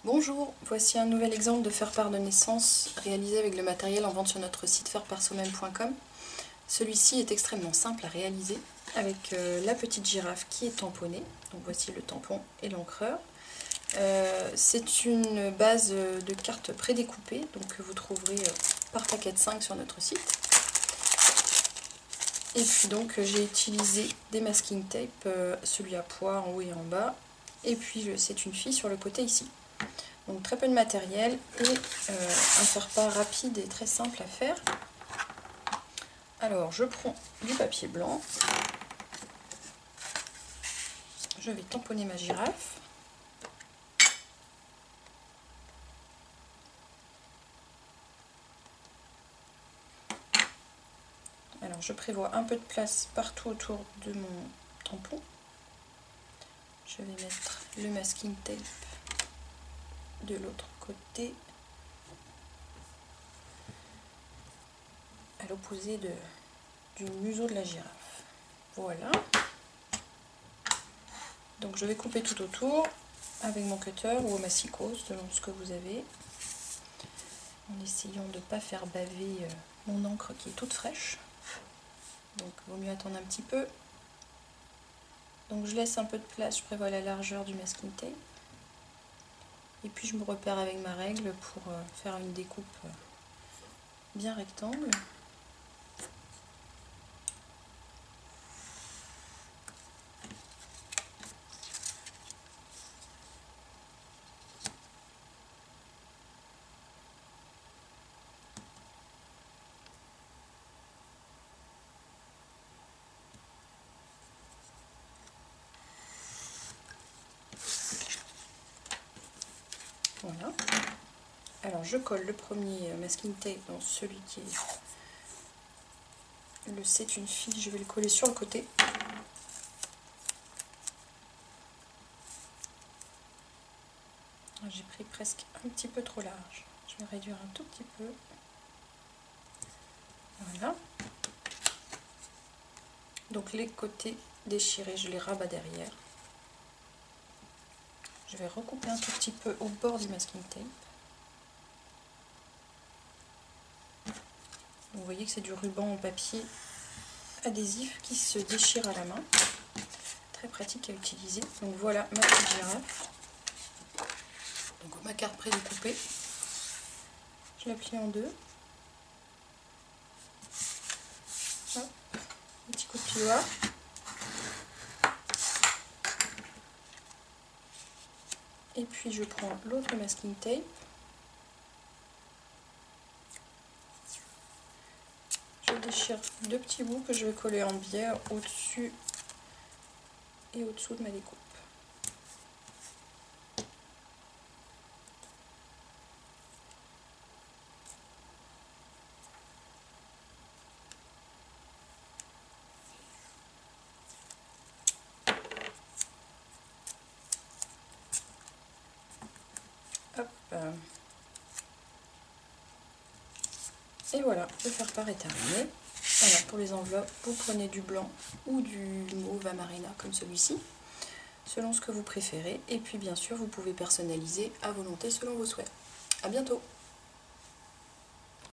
Bonjour, voici un nouvel exemple de faire-part de naissance réalisé avec le matériel en vente sur notre site fairepartsoi-même.com. Celui-ci est extrêmement simple à réaliser avec la petite girafe qui est tamponnée. Donc voici le tampon et l'encreur. C'est une base de cartes prédécoupées donc que vous trouverez par paquet de 5 sur notre site. Et puis donc j'ai utilisé des masking tape, celui à pois en haut et en bas. Et puis c'est une fille sur le côté ici. Donc très peu de matériel et un faire-part rapide et très simple à faire. Alors je prends du papier blanc, je vais tamponner ma girafe. Alors je prévois un peu de place partout autour de mon tampon. Je vais mettre le masking tape de l'autre côté, à l'opposé du museau de la girafe. Voilà. Donc je vais couper tout autour avec mon cutter ou au massicot selon ce que vous avez, en essayant de ne pas faire baver mon encre qui est toute fraîche. Donc il vaut mieux attendre un petit peu. Donc je laisse un peu de place, je prévois la largeur du masking tape. Et puis je me repère avec ma règle pour faire une découpe bien rectangle. Voilà. Alors je colle le premier masking tape dans celui qui est le c'est une fille, je vais le coller sur le côté. J'ai pris presque un petit peu trop large. Je vais réduire un tout petit peu. Voilà. Donc les côtés déchirés, je les rabats derrière. Je vais recouper un tout petit peu au bord du masking tape. Vous voyez que c'est du ruban en papier adhésif qui se déchire à la main. Très pratique à utiliser. Donc voilà ma petite girafe. Donc ma carte prédécoupée. Je la plie en deux. Hop, un petit coup de plioir. Et puis je prends l'autre masking tape. Je déchire deux petits bouts que je vais coller en biais au-dessus et au-dessous de ma découpe. Hop. Et voilà, le faire-part est terminé. Alors pour les enveloppes, vous prenez du blanc ou du mauve amarena comme celui-ci, selon ce que vous préférez. Et puis bien sûr, vous pouvez personnaliser à volonté selon vos souhaits. À bientôt!